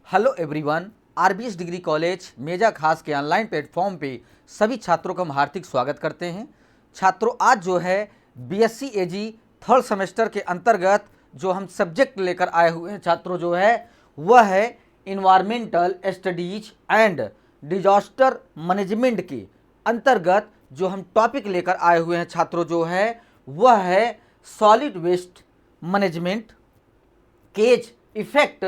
Hello everyone, RBS degree college Meja Khas के online platform पे सभी छात्रों का हम हार्दिक स्वागत करते हैं। छात्रों, आज जो है बीएससी एजी थर्ड सेमेस्टर के अंतर्गत जो हम सब्जेक्ट लेकर आए हुए हैं छात्रों, जो है वह है environmental studies and disaster management के अंतर्गत जो हम टॉपिक लेकर आए हुए हैं छात्रों, जो है वह है solid waste management, causes effect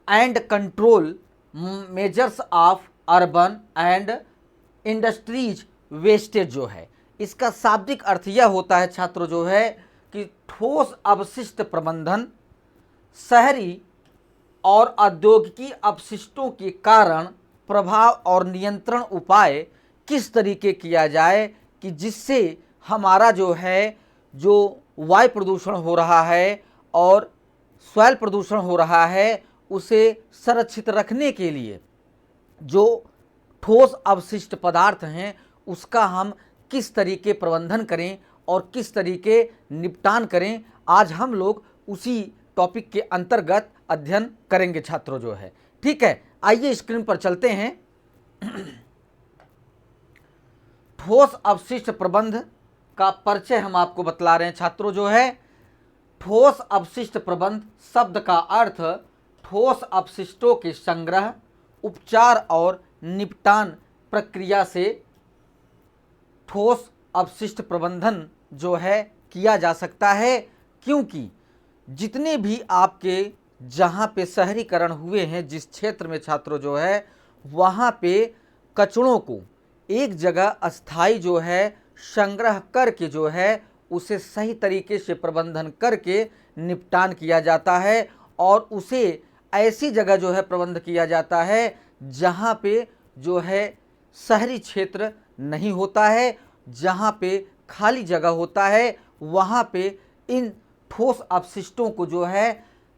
and control measures of urban and industries wastage. जो है इसका शाब्दिक अर्थ यह होता है छात्रों, जो है कि ठोस अपशिष्ट प्रबंधन, शहरी और औद्योगिकी अपशिष्टों के कारण प्रभाव और नियंत्रण उपाय किस तरीके किया जाए कि जिससे हमारा जो है जो वायु प्रदूषण हो रहा है और सॉइल प्रदूषण हो रहा है उसे संरक्षित रखने के लिए जो ठोस अवशिष्ट पदार्थ हैं उसका हम किस तरीके प्रबंधन करें और किस तरीके निपटान करें। आज हम लोग उसी टॉपिक के अंतर्गत अध्ययन करेंगे छात्रों, जो है ठीक है। आइए स्क्रीन पर चलते हैं। ठोस अपशिष्ट प्रबंध का परिचय हम आपको बतला रहे हैं छात्रों, जो है ठोस अपशिष्ट प्रबंध शब्द का अर्थ ठोस अपशिष्टों के संग्रह, उपचार और निपटान प्रक्रिया से ठोस अपशिष्ट प्रबंधन जो है किया जा सकता है। क्योंकि जितने भी आपके जहाँ पे शहरीकरण हुए हैं जिस क्षेत्र में छात्रों, जो है वहाँ पे कचड़ों को एक जगह अस्थाई जो है संग्रह करके जो है उसे सही तरीके से प्रबंधन करके निपटान किया जाता है और उसे ऐसी जगह जो है प्रबंध किया जाता है जहाँ पे जो है शहरी क्षेत्र नहीं होता है, जहाँ पे खाली जगह होता है, वहाँ पे इन ठोस अपशिष्टों को जो है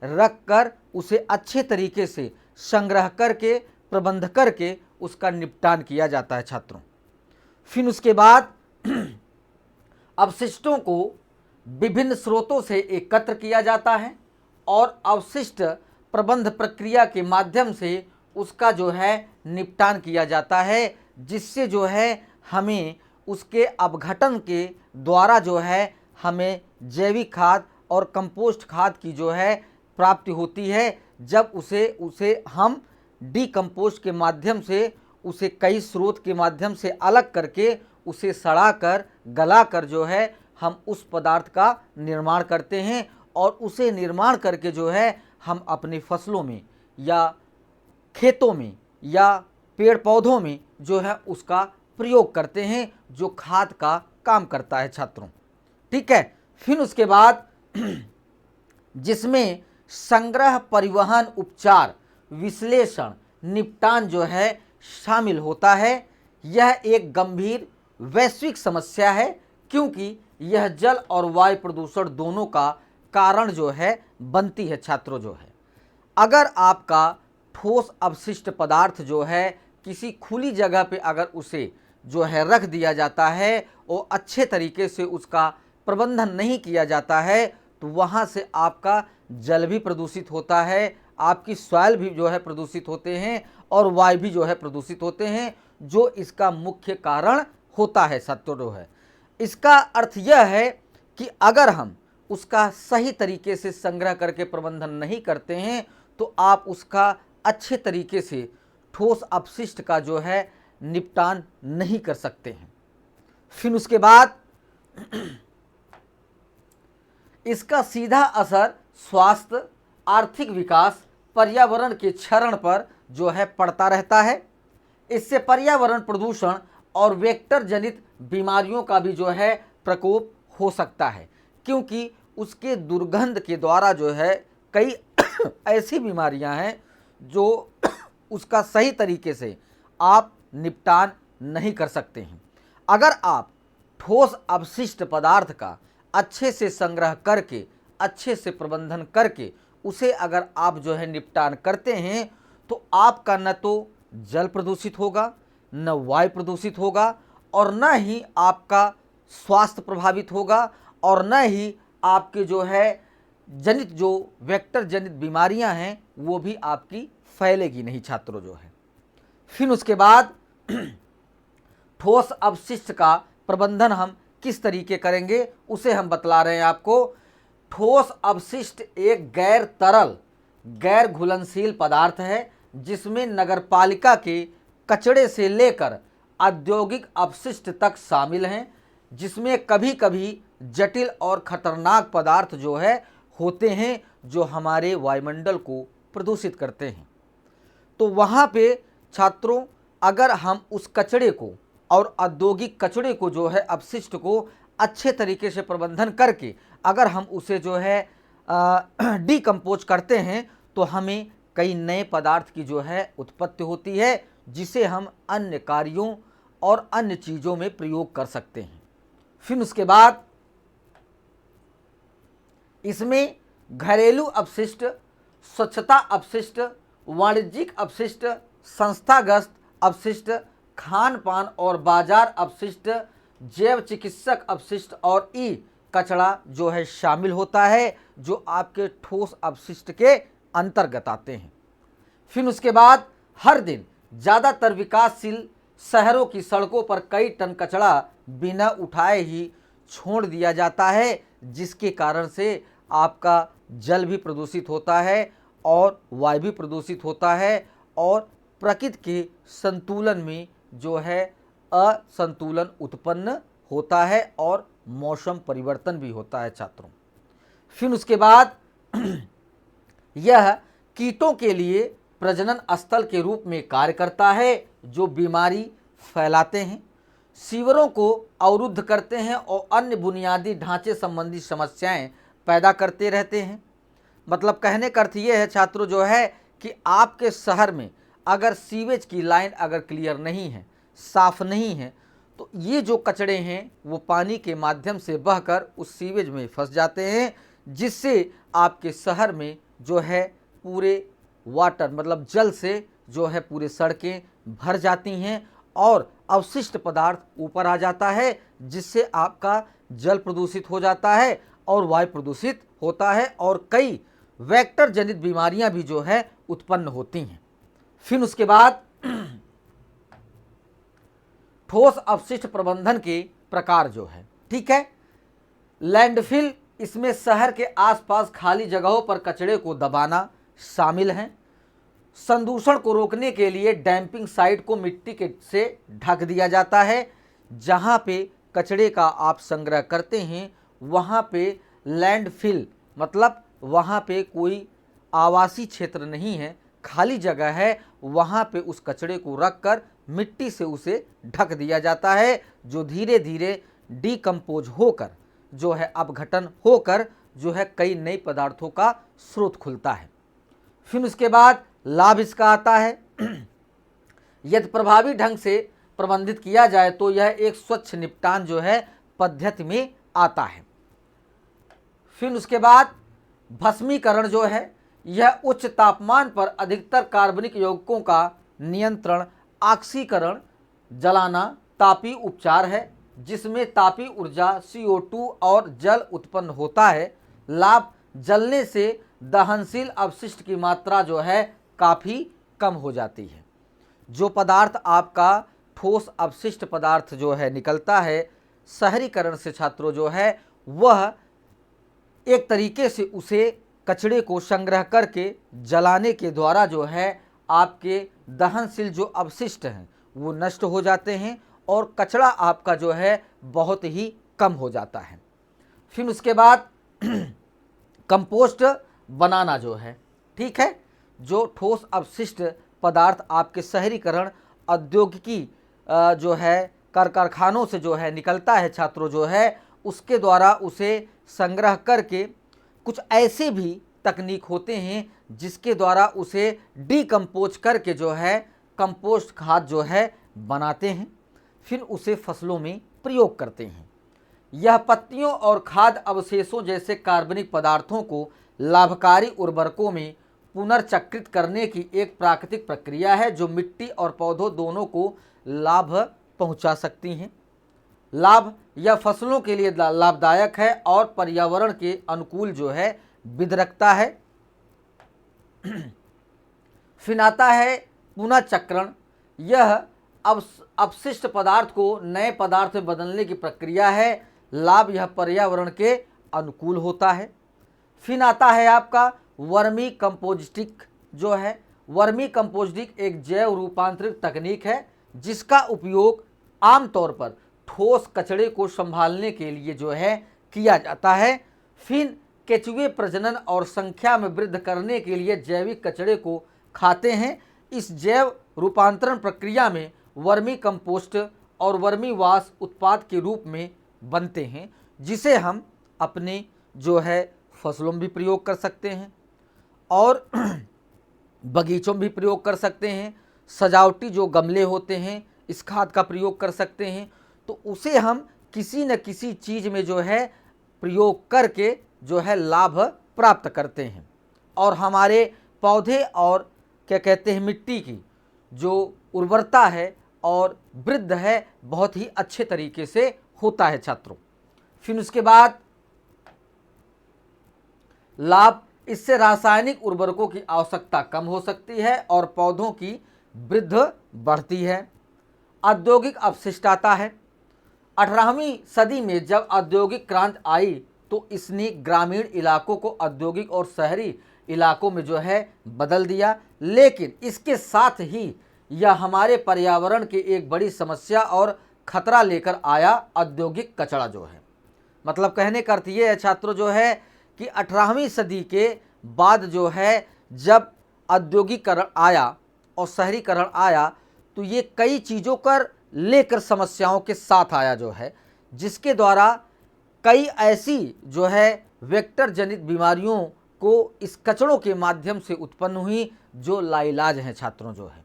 रख कर उसे अच्छे तरीके से संग्रह करके प्रबंध करके उसका निपटान किया जाता है छात्रों। फिर उसके बाद अपशिष्टों को विभिन्न स्रोतों से एकत्र किया जाता है और अवशिष्ट प्रबंध प्रक्रिया के माध्यम से उसका जो है निपटान किया जाता है, जिससे जो है हमें उसके अपघटन के द्वारा जो है हमें जैविक खाद और कंपोस्ट खाद की जो है प्राप्ति होती है। जब उसे हम डीकम्पोस्ट के माध्यम से उसे कई स्रोत के माध्यम से अलग करके उसे सड़ाकर गलाकर जो है हम उस पदार्थ का निर्माण करते हैं और उसे निर्माण करके जो है हम अपनी फसलों में या खेतों में या पेड़ पौधों में जो है उसका प्रयोग करते हैं, जो खाद का काम करता है छात्रों, ठीक है। फिर उसके बाद जिसमें संग्रह, परिवहन, उपचार, विश्लेषण, निपटान जो है शामिल होता है। यह एक गंभीर वैश्विक समस्या है क्योंकि यह जल और वायु प्रदूषण दोनों का कारण जो है बनती है छात्रों, जो है अगर आपका ठोस अपशिष्ट पदार्थ जो है किसी खुली जगह पे अगर उसे जो है रख दिया जाता है और अच्छे तरीके से उसका प्रबंधन नहीं किया जाता है तो वहाँ से आपका जल भी प्रदूषित होता है, आपकी सॉइल भी जो है प्रदूषित होते हैं और वायु भी जो है प्रदूषित होते हैं, जो इसका मुख्य कारण होता है छात्रों, जो है इसका अर्थ यह है कि अगर हम उसका सही तरीके से संग्रह करके प्रबंधन नहीं करते हैं तो आप उसका अच्छे तरीके से ठोस अपशिष्ट का जो है निपटान नहीं कर सकते हैं। फिर उसके बाद इसका सीधा असर स्वास्थ्य, आर्थिक विकास, पर्यावरण के क्षरण पर जो है पड़ता रहता है। इससे पर्यावरण प्रदूषण और वेक्टर जनित बीमारियों का भी जो है प्रकोप हो सकता है, क्योंकि उसके दुर्गंध के द्वारा जो है कई ऐसी बीमारियां हैं जो उसका सही तरीके से आप निपटान नहीं कर सकते हैं। अगर आप ठोस अपशिष्ट पदार्थ का अच्छे से संग्रह करके अच्छे से प्रबंधन करके उसे अगर आप जो है निपटान करते हैं तो आपका न तो जल प्रदूषित होगा, न वायु प्रदूषित होगा और न ही आपका स्वास्थ्य प्रभावित होगा और न ही आपके जो है जनित जो वेक्टर जनित बीमारियां हैं वो भी आपकी फैलेगी नहीं छात्रों जो है। फिर उसके बाद ठोस अपशिष्ट का प्रबंधन हम किस तरीके करेंगे उसे हम बतला रहे हैं आपको। ठोस अपशिष्ट एक गैर तरल गैर घुलनशील पदार्थ है जिसमें नगरपालिका के कचड़े से लेकर औद्योगिक अपशिष्ट तक शामिल हैं, जिसमें कभी कभी जटिल और खतरनाक पदार्थ जो है होते हैं जो हमारे वायुमंडल को प्रदूषित करते हैं। तो वहाँ पे छात्रों अगर हम उस कचड़े को और औद्योगिक कचड़े को जो है अपशिष्ट को अच्छे तरीके से प्रबंधन करके अगर हम उसे जो है डिकम्पोज करते हैं तो हमें कई नए पदार्थ की जो है उत्पत्ति होती है जिसे हम अन्य कार्यों और अन्य चीज़ों में प्रयोग कर सकते हैं। फिर उसके बाद इसमें घरेलू अपशिष्ट, स्वच्छता अपशिष्ट, वाणिज्यिक अपशिष्ट, संस्थागत अपशिष्ट, खान पान और बाजार अपशिष्ट, जैव चिकित्सक अपशिष्ट और ई कचरा जो है शामिल होता है जो आपके ठोस अपशिष्ट के अंतर्गत आते हैं। फिर उसके बाद हर दिन ज़्यादातर विकासशील शहरों की सड़कों पर कई टन कचरा बिना उठाए ही छोड़ दिया जाता है, जिसके कारण से आपका जल भी प्रदूषित होता है और वायु भी प्रदूषित होता है और प्रकृति के संतुलन में जो है असंतुलन उत्पन्न होता है और मौसम परिवर्तन भी होता है छात्रों। फिर उसके बाद यह कीटों के लिए प्रजनन स्थल के रूप में कार्य करता है जो बीमारी फैलाते हैं, सीवरों को अवरुद्ध करते हैं और अन्य बुनियादी ढांचे संबंधी समस्याएं पैदा करते रहते हैं। मतलब कहने का अर्थ ये है छात्रों जो है कि आपके शहर में अगर सीवेज की लाइन अगर क्लियर नहीं है, साफ नहीं है, तो ये जो कचड़े हैं वो पानी के माध्यम से बहकर उस सीवेज में फंस जाते हैं, जिससे आपके शहर में जो है पूरे वाटर मतलब जल से जो है पूरे सड़कें भर जाती हैं और अवशिष्ट पदार्थ ऊपर आ जाता है, जिससे आपका जल प्रदूषित हो जाता है और वायु प्रदूषित होता है और कई वेक्टर जनित बीमारियां भी जो है उत्पन्न होती हैं। फिर उसके बाद ठोस अपशिष्ट प्रबंधन के प्रकार जो है, ठीक है, लैंडफिल, इसमें शहर के आसपास खाली जगहों पर कचरे को दबाना शामिल है। संदूषण को रोकने के लिए डैम्पिंग साइट को मिट्टी के से ढक दिया जाता है। जहाँ पे कचरे का आप संग्रह करते हैं वहाँ पे लैंडफिल मतलब वहाँ पे कोई आवासीय क्षेत्र नहीं है, खाली जगह है, वहाँ पे उस कचरे को रखकर मिट्टी से उसे ढक दिया जाता है, जो धीरे धीरे डिकम्पोज होकर जो है अपघटन होकर जो है कई नए पदार्थों का स्रोत खुलता है। फिर उसके बाद लाभ इसका आता है यदि प्रभावी ढंग से प्रबंधित किया जाए तो यह एक स्वच्छ निपटान जो है पद्धति में आता है। फिर उसके बाद भस्मीकरण जो है यह उच्च तापमान पर अधिकतर कार्बनिक यौगिकों का नियंत्रण, ऑक्सीकरण, जलाना, तापीय उपचार है जिसमें तापीय ऊर्जा CO2 और जल उत्पन्न होता है। लाभ, जलने से दहनशील अपशिष्ट की मात्रा जो है काफ़ी कम हो जाती है। जो पदार्थ आपका ठोस अपशिष्ट पदार्थ जो है निकलता है शहरीकरण से छात्रों जो है वह एक तरीके से उसे कचरे को संग्रह करके जलाने के द्वारा जो है आपके दहनशील जो अपशिष्ट हैं वो नष्ट हो जाते हैं और कचरा आपका जो है बहुत ही कम हो जाता है। फिर उसके बाद कंपोस्ट बनाना जो है, ठीक है, जो ठोस अपशिष्ट पदार्थ आपके शहरीकरण औद्योगिकी जो है कारखानों से जो है निकलता है छात्रों जो है उसके द्वारा उसे संग्रह करके कुछ ऐसे भी तकनीक होते हैं जिसके द्वारा उसे डिकम्पोज करके जो है कंपोस्ट खाद जो है बनाते हैं, फिर उसे फसलों में प्रयोग करते हैं। यह पत्तियों और खाद्य अवशेषों जैसे कार्बनिक पदार्थों को लाभकारी उर्वरकों में पुनर्चक्रित करने की एक प्राकृतिक प्रक्रिया है जो मिट्टी और पौधों दोनों को लाभ पहुंचा सकती हैं। लाभ, यह फसलों के लिए लाभदायक है और पर्यावरण के अनुकूल जो है विदरकता है। फिर आता है पुनःचक्रण। यह अपशिष्ट पदार्थ को नए पदार्थ में बदलने की प्रक्रिया है। लाभ यह पर्यावरण के अनुकूल होता है। फिर आता है आपका वर्मी कंपोस्टिंग जो है। वर्मी कंपोस्टिंग एक जैव रूपांतरित तकनीक है जिसका उपयोग आमतौर पर ठोस कचरे को संभालने के लिए जो है किया जाता है। फिर केचुए प्रजनन और संख्या में वृद्धि करने के लिए जैविक कचरे को खाते हैं। इस जैव रूपांतरण प्रक्रिया में वर्मी कंपोस्ट और वर्मी वाश उत्पाद के रूप में बनते हैं, जिसे हम अपने जो है फसलों में भी प्रयोग कर सकते हैं और बगीचों में भी प्रयोग कर सकते हैं। सजावटी जो गमले होते हैं इस खाद का प्रयोग कर सकते हैं। तो उसे हम किसी न किसी चीज़ में जो है प्रयोग करके जो है लाभ प्राप्त करते हैं और हमारे पौधे और क्या कहते हैं मिट्टी की जो उर्वरता है और वृद्धि है बहुत ही अच्छे तरीके से होता है छात्रों। फिर उसके बाद लाभ, इससे रासायनिक उर्वरकों की आवश्यकता कम हो सकती है और पौधों की वृद्धि बढ़ती है। औद्योगिक अपशिष्ट आता है। 18वीं सदी में जब औद्योगिक क्रांति आई तो इसने ग्रामीण इलाकों को औद्योगिक और शहरी इलाकों में जो है बदल दिया, लेकिन इसके साथ ही यह हमारे पर्यावरण की एक बड़ी समस्या और खतरा लेकर आया, औद्योगिक कचरा जो है। मतलब कहने का अर्थ ये है छात्रों जो है कि 18वीं सदी के बाद जो है जब औद्योगिकरण आया और शहरीकरण आया तो ये कई चीज़ों कर लेकर समस्याओं के साथ आया जो है, जिसके द्वारा कई ऐसी जो है वेक्टर जनित बीमारियों को इस कचरों के माध्यम से उत्पन्न हुई जो लाइलाज हैं छात्रों जो है।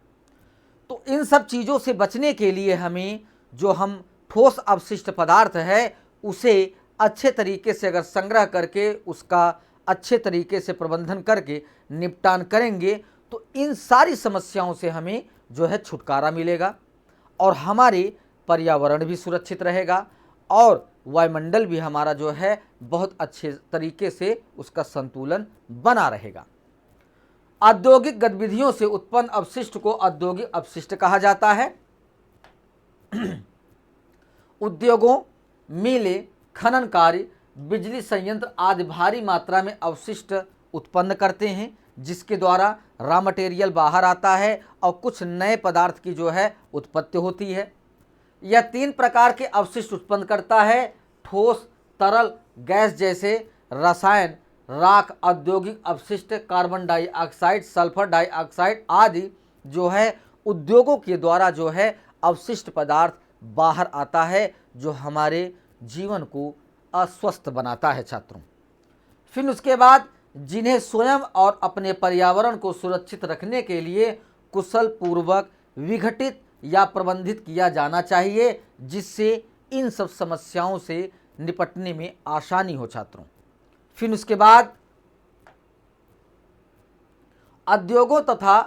तो इन सब चीज़ों से बचने के लिए हमें जो हम ठोस अपशिष्ट पदार्थ है उसे अच्छे तरीके से अगर संग्रह करके उसका अच्छे तरीके से प्रबंधन करके निपटान करेंगे तो इन सारी समस्याओं से हमें जो है छुटकारा मिलेगा और हमारे पर्यावरण भी सुरक्षित रहेगा और वायुमंडल भी हमारा जो है बहुत अच्छे तरीके से उसका संतुलन बना रहेगा। औद्योगिक गतिविधियों से उत्पन्न अपशिष्ट को औद्योगिक अपशिष्ट कहा जाता है। उद्योगों, मिलें, खनन कार्य, बिजली संयंत्र आदि भारी मात्रा में अपशिष्ट उत्पन्न करते हैं, जिसके द्वारा रॉ मटेरियल बाहर आता है और कुछ नए पदार्थ की जो है उत्पत्ति होती है। यह 3 प्रकार के अपशिष्ट उत्पन्न करता है: ठोस, तरल, गैस जैसे रसायन, राख, औद्योगिक अपशिष्ट, कार्बन डाइऑक्साइड, सल्फर डाइऑक्साइड आदि जो है उद्योगों के द्वारा जो है अवशिष्ट पदार्थ बाहर आता है जो हमारे जीवन को अस्वस्थ बनाता है छात्रों। फिर उसके बाद जिन्हें स्वयं और अपने पर्यावरण को सुरक्षित रखने के लिए कुशल पूर्वक विघटित या प्रबंधित किया जाना चाहिए, जिससे इन सब समस्याओं से निपटने में आसानी हो छात्रों। फिर उसके बाद उद्योगों तथा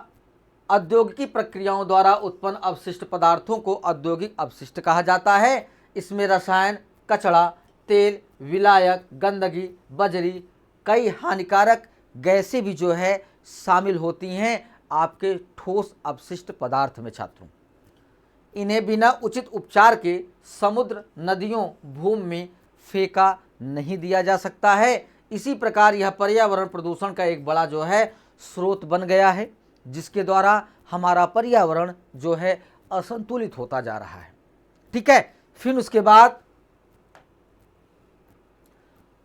औद्योगिकी प्रक्रियाओं द्वारा उत्पन्न अपशिष्ट पदार्थों को औद्योगिक अपशिष्ट कहा जाता है। इसमें रसायन, कचरा, तेल, विलायक, गंदगी, बजरी, कई हानिकारक गैसें भी जो है शामिल होती हैं आपके ठोस अपशिष्ट पदार्थ में छात्रों। इन्हें बिना उचित उपचार के समुद्र, नदियों, भूमि में फेंका नहीं दिया जा सकता है। इसी प्रकार यह पर्यावरण प्रदूषण का एक बड़ा जो है स्रोत बन गया है, जिसके द्वारा हमारा पर्यावरण जो है असंतुलित होता जा रहा है। ठीक है। फिर उसके बाद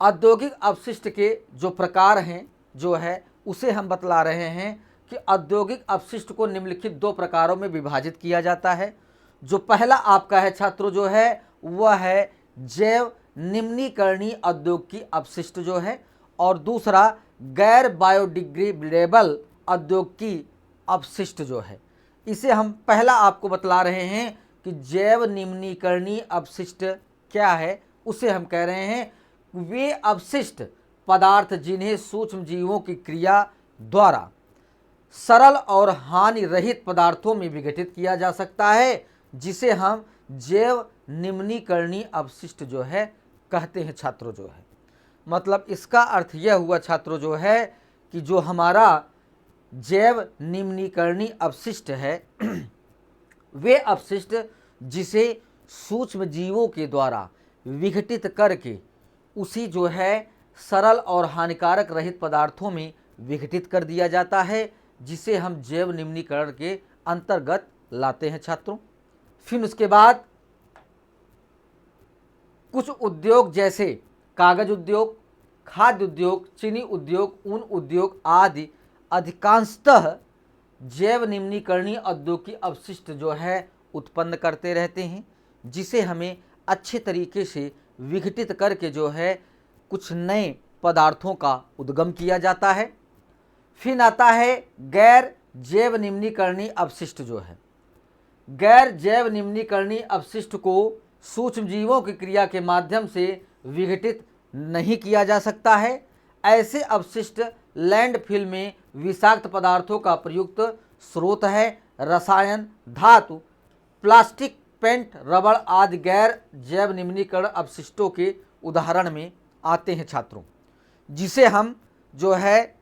औद्योगिक अपशिष्ट के जो प्रकार हैं जो है उसे हम बतला रहे हैं कि औद्योगिक अपशिष्ट को निम्नलिखित 2 प्रकारों में विभाजित किया जाता है। जो पहला आपका है छात्रों जो है वह है जैव निम्नीकरणीय औद्योगिक अपशिष्ट जो है, और दूसरा गैर बायोडिग्रेडेबल औद्योगिक अपशिष्ट जो है। इसे हम पहला आपको बतला रहे हैं कि जैव निम्नीकरणीय अपशिष्ट क्या है। उसे हम कह रहे हैं वे अपशिष्ट पदार्थ जिन्हें सूक्ष्म जीवों की क्रिया द्वारा सरल और हानि रहित पदार्थों में विघटित किया जा सकता है, जिसे हम जैव निम्नीकरणीय अपशिष्ट जो है कहते हैं छात्रों जो है। मतलब इसका अर्थ यह हुआ छात्रों जो है कि जो हमारा जैव निम्नीकरणीय अपशिष्ट है वे अपशिष्ट जिसे सूक्ष्म जीवों के द्वारा विघटित करके उसी जो है सरल और हानिकारक रहित पदार्थों में विघटित कर दिया जाता है, जिसे हम जैव निम्नीकरण के अंतर्गत लाते हैं छात्रों। फिर उसके बाद कुछ उद्योग जैसे कागज उद्योग, खाद्य उद्योग, चीनी उद्योग, ऊन उद्योग आदि अधिकांशतः जैव निम्नीकरणीय औद्योगिक अपशिष्ट जो है उत्पन्न करते रहते हैं, जिसे हमें अच्छे तरीके से विघटित करके जो है कुछ नए पदार्थों का उद्गम किया जाता है। फिर आता है गैर जैव निम्नीकरणीय अपशिष्ट जो है। गैर जैव निम्नीकरणीय अपशिष्ट को सूक्ष्म जीवों की क्रिया के माध्यम से विघटित नहीं किया जा सकता है। ऐसे अपशिष्ट लैंडफिल में विषाक्त पदार्थों का प्रयुक्त स्रोत है। रसायन, धातु, प्लास्टिक, पेंट, रबड़ आदि गैर जैव निम्नीकरण अपशिष्टों के उदाहरण में आते हैं छात्रों, जिसे हम जो है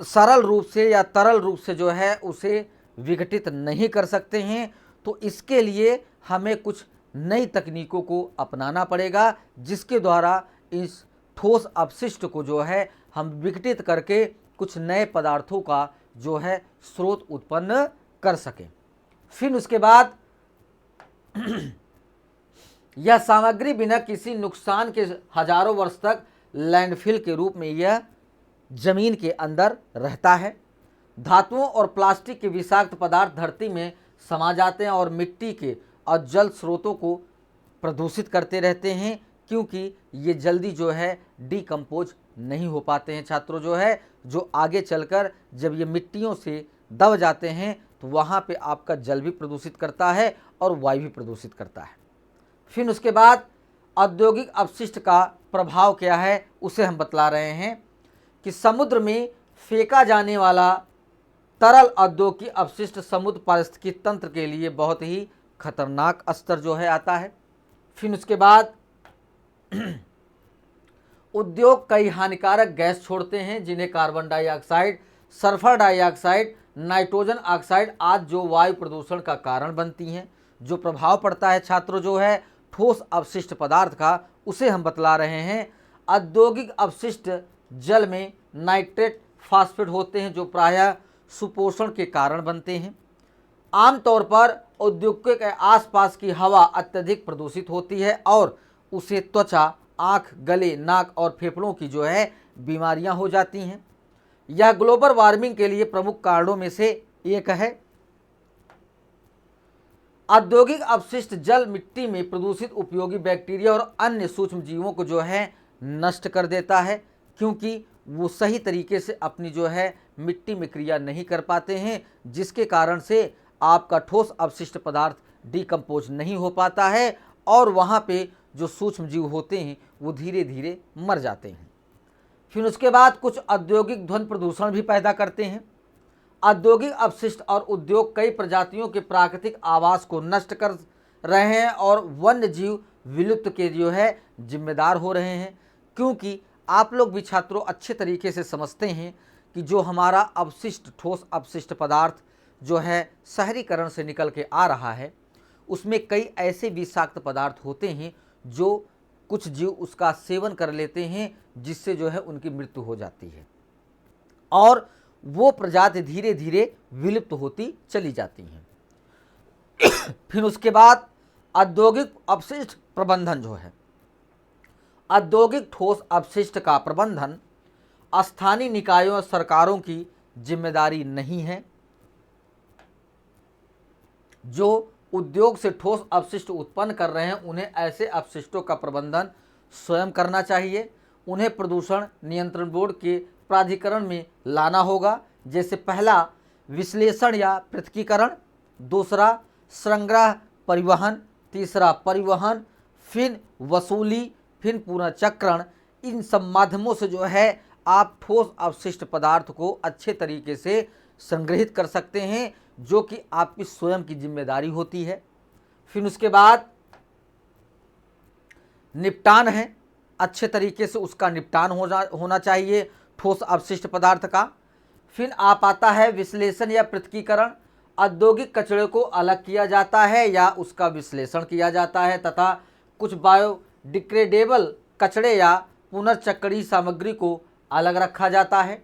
सरल रूप से या तरल रूप से जो है उसे विघटित नहीं कर सकते हैं। तो इसके लिए हमें कुछ नई तकनीकों को अपनाना पड़ेगा, जिसके द्वारा इस ठोस अपशिष्ट को जो है हम विघटित करके कुछ नए पदार्थों का जो है स्रोत उत्पन्न कर सकें। फिर उसके बाद यह सामग्री बिना किसी नुकसान के हजारों वर्ष तक लैंडफिल के रूप में यह जमीन के अंदर रहता है। धातुओं और प्लास्टिक के विषाक्त पदार्थ धरती में समा जाते हैं और मिट्टी के और जल स्रोतों को प्रदूषित करते रहते हैं, क्योंकि ये जल्दी जो है डिकम्पोज नहीं हो पाते हैं छात्रों जो है, जो आगे चलकर जब ये मिट्टियों से दब जाते हैं तो वहाँ पे आपका जल भी प्रदूषित करता है और वायु भी प्रदूषित करता है। फिर उसके बाद औद्योगिक अपशिष्ट का प्रभाव क्या है उसे हम बतला रहे हैं कि समुद्र में फेंका जाने वाला तरल औद्योगिक अपशिष्ट समुद्र पारिस्थितिकी तंत्र के लिए बहुत ही खतरनाक स्तर जो है आता है। फिर उसके बाद उद्योग कई हानिकारक गैस छोड़ते हैं, जिन्हें carbon dioxide, sulphur dioxide, nitrogen oxide आदि जो वायु प्रदूषण का कारण बनती हैं। जो प्रभाव पड़ता है छात्रों जो है ठोस अपशिष्ट पदार्थ का, उसे हम बतला रहे हैं। औद्योगिक अपशिष्ट जल में नाइट्रेट, फास्फेट होते हैं, जो प्रायः सुपोषण के कारण बनते हैं। आमतौर पर उद्योगों के आसपास की हवा अत्यधिक प्रदूषित होती है और उसे त्वचा, आँख, गले, नाक और फेफड़ों की जो है बीमारियां हो जाती हैं। यह ग्लोबल वार्मिंग के लिए प्रमुख कारणों में से एक है। औद्योगिक अपशिष्ट जल, मिट्टी में प्रदूषित उपयोगी बैक्टीरिया और अन्य सूक्ष्म जीवों को जो है नष्ट कर देता है, क्योंकि वो सही तरीके से अपनी जो है मिट्टी में क्रिया नहीं कर पाते हैं, जिसके कारण से आपका ठोस अपशिष्ट पदार्थ डिकम्पोज नहीं हो पाता है और वहाँ पे जो सूक्ष्म जीव होते हैं वो धीरे धीरे मर जाते हैं। फिर उसके बाद कुछ औद्योगिक ध्वनि प्रदूषण भी पैदा करते हैं। औद्योगिक अपशिष्ट और उद्योग कई प्रजातियों के प्राकृतिक आवास को नष्ट कर रहे हैं और वन्य जीव विलुप्त के जो है जिम्मेदार हो रहे हैं, क्योंकि आप लोग भी छात्रों अच्छे तरीके से समझते हैं कि जो हमारा अपशिष्ट ठोस अपशिष्ट पदार्थ जो है शहरीकरण से निकल के आ रहा है, उसमें कई ऐसे विषाक्त पदार्थ होते हैं जो कुछ जीव उसका सेवन कर लेते हैं, जिससे जो है उनकी मृत्यु हो जाती है और वो प्रजाति धीरे धीरे विलुप्त होती चली जाती हैं। फिर उसके बाद औद्योगिक अपशिष्ट प्रबंधन जो है, औद्योगिक ठोस अपशिष्ट का प्रबंधन स्थानीय निकायों और सरकारों की जिम्मेदारी नहीं है। जो उद्योग से ठोस अपशिष्ट उत्पन्न कर रहे हैं उन्हें ऐसे अपशिष्टों का प्रबंधन स्वयं करना चाहिए। उन्हें प्रदूषण नियंत्रण बोर्ड के प्राधिकरण में लाना होगा, जैसे पहला विश्लेषण या पृथकीकरण, दूसरा संग्रह परिवहन, तीसरा परिवहन, फिर वसूली, फिर पुनर्चक्रण। इन सब माध्यमों से जो है आप ठोस अपशिष्ट पदार्थ को अच्छे तरीके से संग्रहित कर सकते हैं, जो कि आपकी स्वयं की जिम्मेदारी होती है। फिर उसके बाद निपटान है। अच्छे तरीके से उसका निपटान होना चाहिए ठोस अपशिष्ट पदार्थ का। फिर आप आता है विश्लेषण या पृथकीकरण। औद्योगिक कचरे को अलग किया जाता है या उसका विश्लेषण किया जाता है तथा कुछ बायोडिग्रेडेबल कचरे या पुनर्चक्रीय सामग्री को अलग रखा जाता है।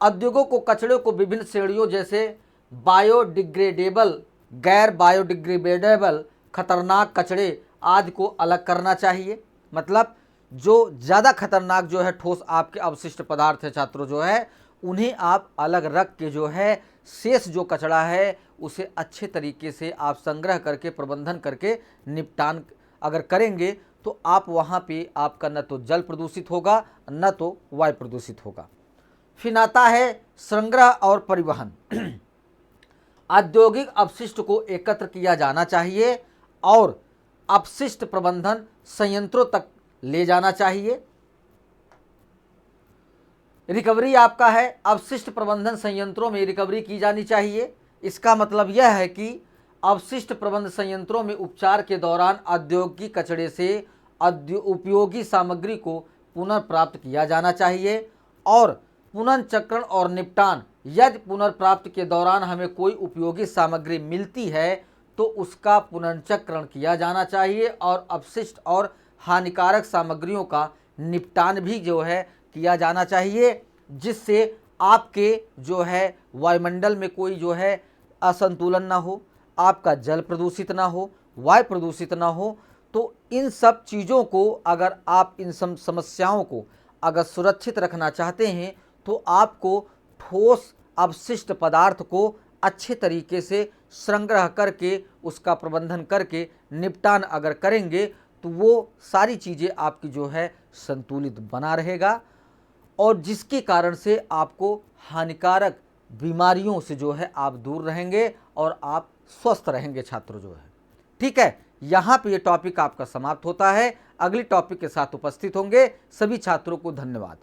उद्योगों को कचरे को विभिन्न श्रेणियों जैसे बायोडिग्रेडेबल, गैर बायोडिग्रेडेबल, खतरनाक कचरे आदि को अलग करना चाहिए। मतलब जो ज़्यादा खतरनाक जो है ठोस आपके अवशिष्ट पदार्थ है छात्रों जो है उन्हें आप अलग रख के जो है शेष जो कचरा है उसे अच्छे तरीके से आप संग्रह करके प्रबंधन करके निपटान अगर करेंगे तो आप वहाँ पे आपका न तो जल प्रदूषित होगा न तो वायु प्रदूषित होगा। फिर आता है संग्रह और परिवहन। औद्योगिक अपशिष्ट को एकत्र किया जाना चाहिए और अपशिष्ट प्रबंधन संयंत्रों तक ले जाना चाहिए। रिकवरी आपका है अपशिष्ट प्रबंधन संयंत्रों में रिकवरी की जानी चाहिए। इसका मतलब यह है कि अपशिष्ट प्रबंधन संयंत्रों में उपचार के दौरान औद्योगिक कचरे से उपयोगी सामग्री को पुनर्प्राप्त किया जाना चाहिए और पुनर्चक्रण और निपटान। यदि पुनर्प्राप्ति के दौरान हमें कोई उपयोगी सामग्री मिलती है तो उसका पुनर्चक्रण किया जाना चाहिए और अपशिष्ट और हानिकारक सामग्रियों का निपटान भी जो है किया जाना चाहिए, जिससे आपके जो है वायुमंडल में कोई जो है असंतुलन ना हो, आपका जल प्रदूषित ना हो, वायु प्रदूषित ना हो। तो इन सब चीज़ों को अगर आप इन समस्याओं को अगर सुरक्षित रखना चाहते हैं तो आपको ठोस अपशिष्ट पदार्थ को अच्छे तरीके से संग्रह करके उसका प्रबंधन करके निपटान अगर करेंगे तो वो सारी चीज़ें आपकी जो है संतुलित बना रहेगा और जिसके कारण से आपको हानिकारक बीमारियों से जो है आप दूर रहेंगे और आप स्वस्थ रहेंगे छात्रों जो है। ठीक है, यहाँ पे ये टॉपिक आपका समाप्त होता है। अगली टॉपिक के साथ उपस्थित होंगे। सभी छात्रों को धन्यवाद।